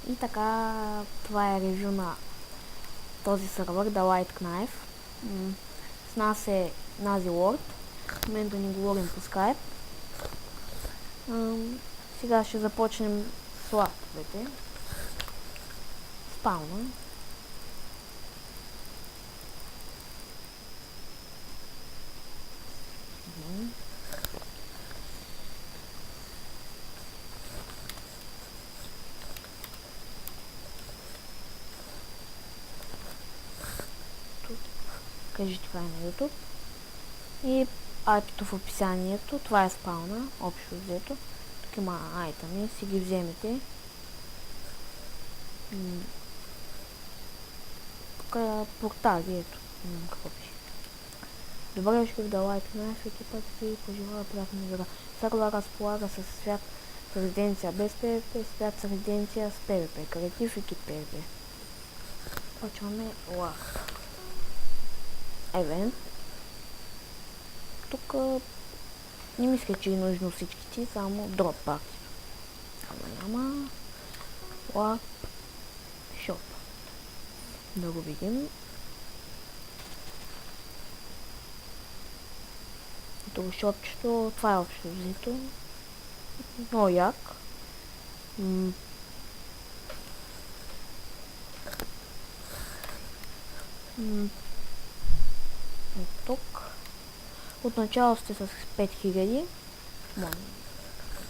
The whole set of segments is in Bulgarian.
И така, това е ревю на този сървър, The Light Knife. С нас е Nazi Lord. В момента ни говорим по Skype. Сега ще започнем с лаптовете. Спална. Кажете това е на YouTube. И IP-то в описанието. Това е спална, общо взето. Тук има айтъми, си ги вземете. Тук е портали, ето. Какво пише. Добре дошли в The Light Knife, екипът ви пожелава приятна игра. Сървър разполага с свят с резиденция без PvP, свят с резиденция с PvP. Креатив екип PvP. Почваме лав. Евент. Тук не мисля, че е нужно всички, само дроп парти. Ама няма. Лап. Шоп. Да го видим. Тук шопчето, това е общо взето. Много як. Тук. Отначало сте с 5000.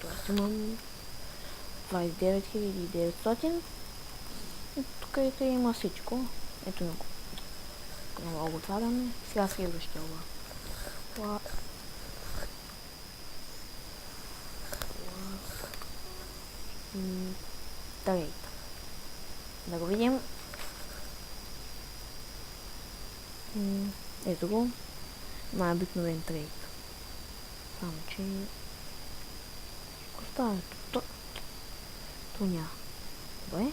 Тоест имам 29900. И тук има всичко. Ето много. Много го отваряме. Сега следващия лап. Трейд. Да го видим. Ето го. Най-обикновен трейд. Само че... Какво става? То няма. Добре.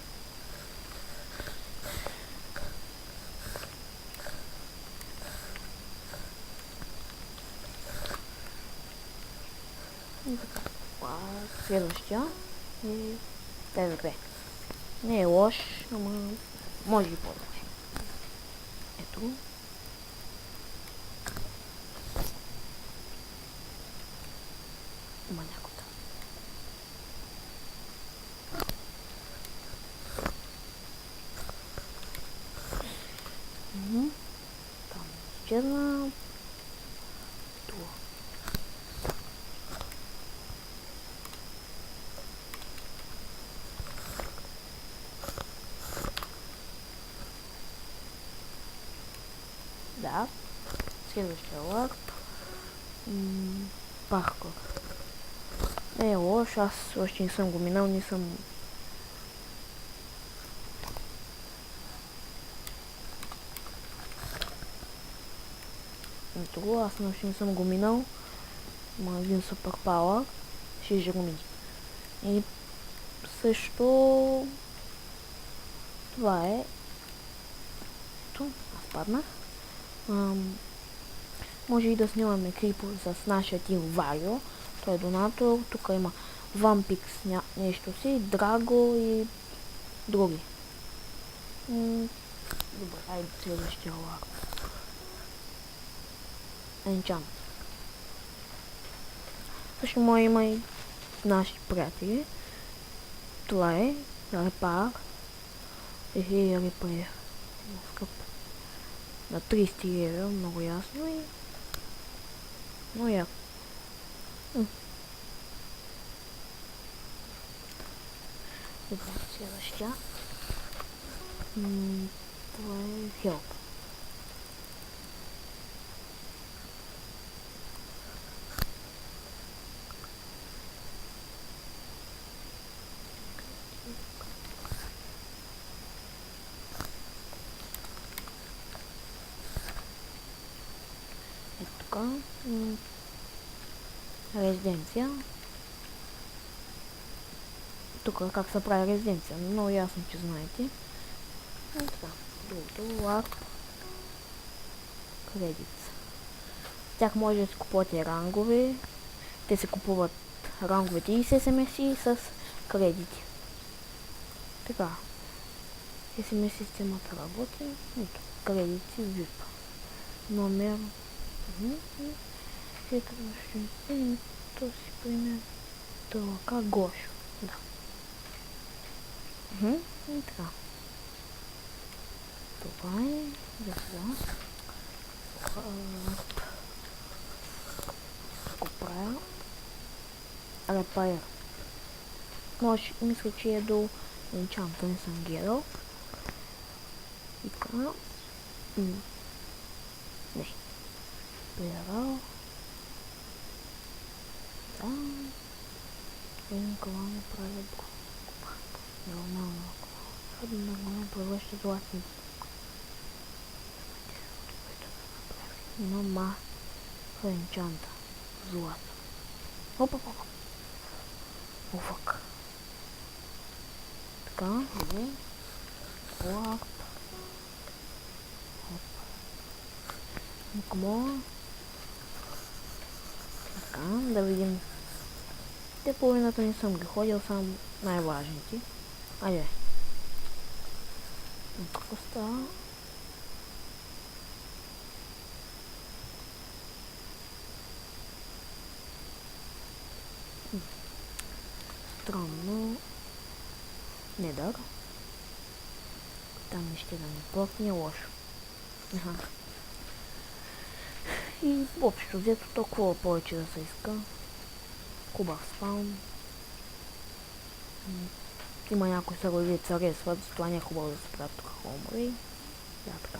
И така. Следващия е PvP. Не е лош, ама може и по-добре. Ето. Има някота. Там изчезна. Това. Да. Следващия лап. Паркур. Не е лош, аз още не съм го минал, не съм... Ето го, аз още не съм го минал. Има един супер пауър. Ще го мини. И също... Това е... Ето, аз паднах. Може и да снимаме клип с нашия тил Варио. Той е донатор. Тук има Vampix нещо си, Драго и други. Добре, айде следващия лак. Enchant. Също може има и наши приятели. Това е Репар. Репар. Скъп. На 30 лева, много ясно и... Но я. Добре, следващия. Това е Help. Ето тук. Резиденция. Тук как се прави резиденция, много ясно, че знаете. Другото лак. Кредит. С тях може да си купувате рангове. Те се купуват ранговете и с SMS и с кредити. Така. SMS системата работи. Ето. Кредити VIP. Номер. Ето то си пример. Тълка Гошо. Да. И така. Това е за сега. Го правя. Репайр. Може, мисля, че е до енчанта, не съм гледал. И така. Не. Приявал. Да. Един колон правя нормално. Нормално превръща златни. Мама. Енчанта. Злато. Опа. Офак. Така, добре. Лап. Мукмо. Така, да видим. Те половината не съм ги ходил, само най-важните. Айде. Какво става? Странно. Не да. Там ще да не плъкне лошо. И общо взето толкова повече да се иска. Хубав спаун. Има някои сърови царесват, затова не е хубаво да се правят тук хомори. Да, така.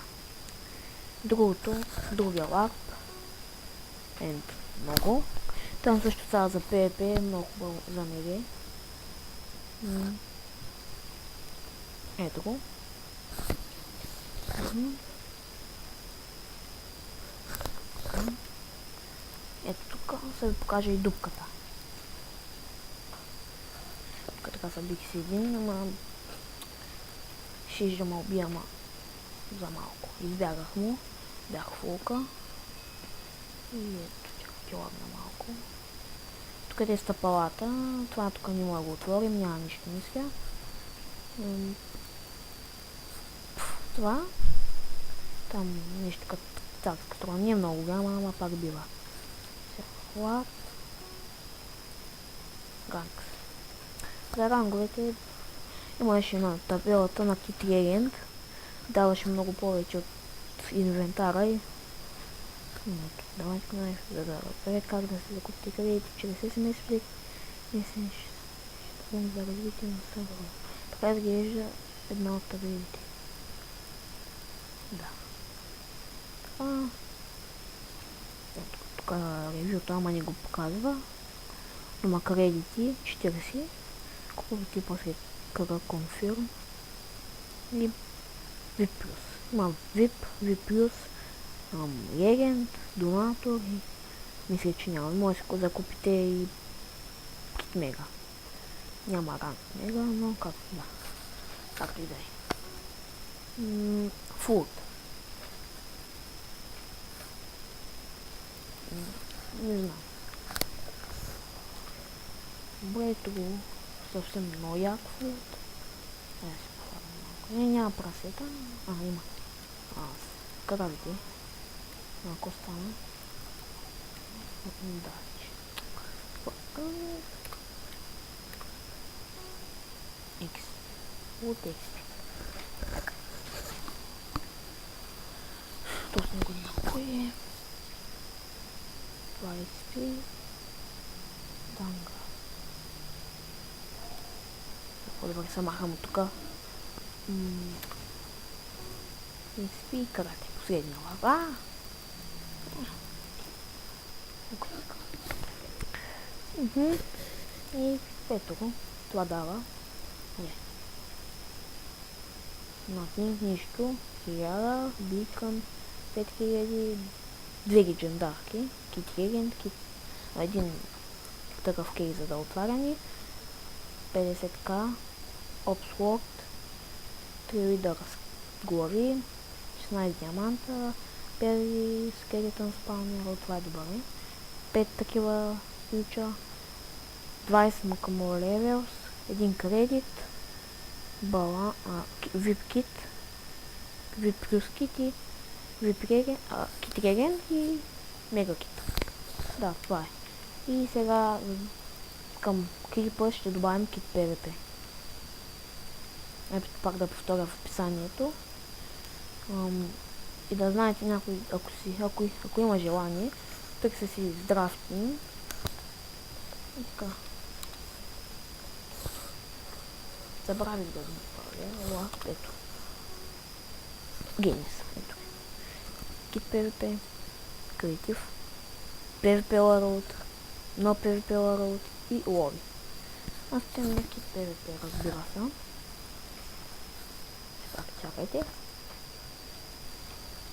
Другото, другия лап. Много. Там също става за PvP, много хубаво за меге. Ето го. Ето тук ще ви покажа и дупката. Тук така са бих си един, ама ще ме убия, ама за малко. Избягах му, бях в лука. И ето, ще лагна малко. Тук е стъпалата, това тук не мога да го отворим, няма нищо мисля. Това. Там нещо като царска струва, не е много голяма, ама пак бива. Лап. Ранкс. За ранговете имаше на табелата на Kit Regent. Даваше много повече от инвентара и давайте нещо за да разбере как да се закупите кредити чрез SMS Flex. Мисля, ще за развитие на сървъра. Така изглежда една от табелите. Да. Тук ревюто, ама не го показва. Има кредити 40. Купувате после кръга Confirm. И VIP+. Има VIP+, Regent, Донатор и мисля, че няма. Може да закупите и Kit Mega. Няма ранг Mega, но как да. Както и да е. Food. Не знам. Добре, го съвсем много як фуд. Дай се похвалям малко. Не, няма прасета. Има. Кравите. Ако стана. Удачи. X. От X. Точно го някой. Това XP. Данга. По-добре се махам от тука. XP карате. Последния лава. И ето го. Това дава. Над нищо. 1000, бикън, 5000, 2 легендарки. Kit Regent, един такъв кейс за да отваряни. 50к, Obslot, 3 лидера с глави, 16 диаманта, 5 скелетън спаунера, това е добре. 5 такива ключа, 20 макамо левелс, 1 кредит, VIP Kit, VIP плюс Kit и VIP Regen, Kit Regen и Мега Kit. Да, това е. И сега към Creeper ще добавим Kit PvP. Ето пак да повторя в описанието. И да знаете някой, ако има желание, търся си драфтинг. И така. Забравих да го направя. Ето. Геймс. Ето. Kit PvP. Creative. PvP World. No PvP World. И Lobby. Аз ще на Kit PvP, разбира се. Так, чакайте.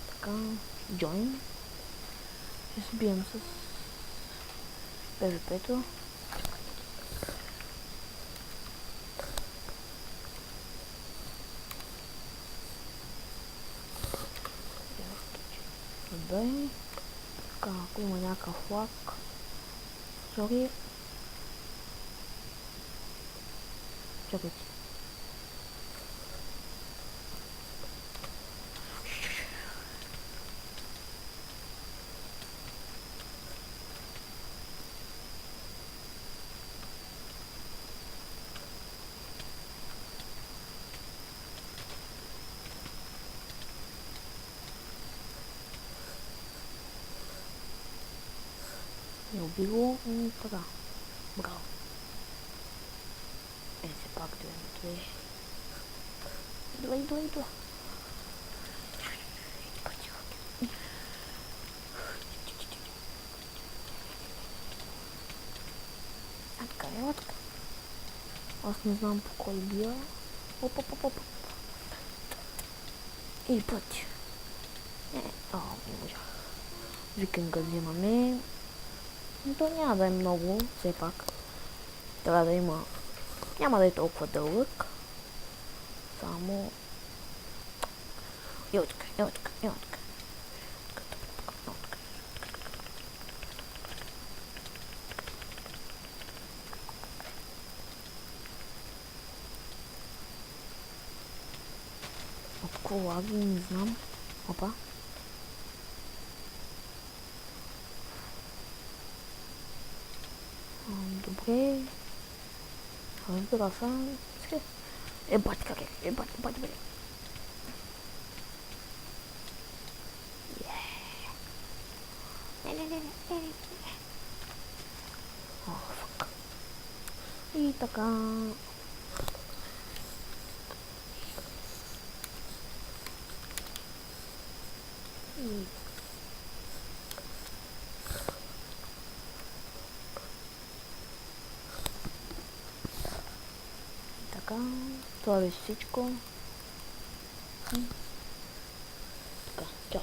Така. Join. Ще се бием с PvP-то. Добре. Така, ако има някакъв флаг. Сори. Чакайте. Не убило и така. Браво. Се пак идва. Така, ела така. Аз не знам по кой бия. Оп. И пъти. Не можах. Викинга взимаме. То няма да е много, все пак. Трябва да има... Няма да е толкова дълъг. Само... Ево така. Ако лаги, не знам. Опа. Добре. Разбира се. Бати как е. Бати. Не. Фак. И така. Така, това беше всичко. Така, чао.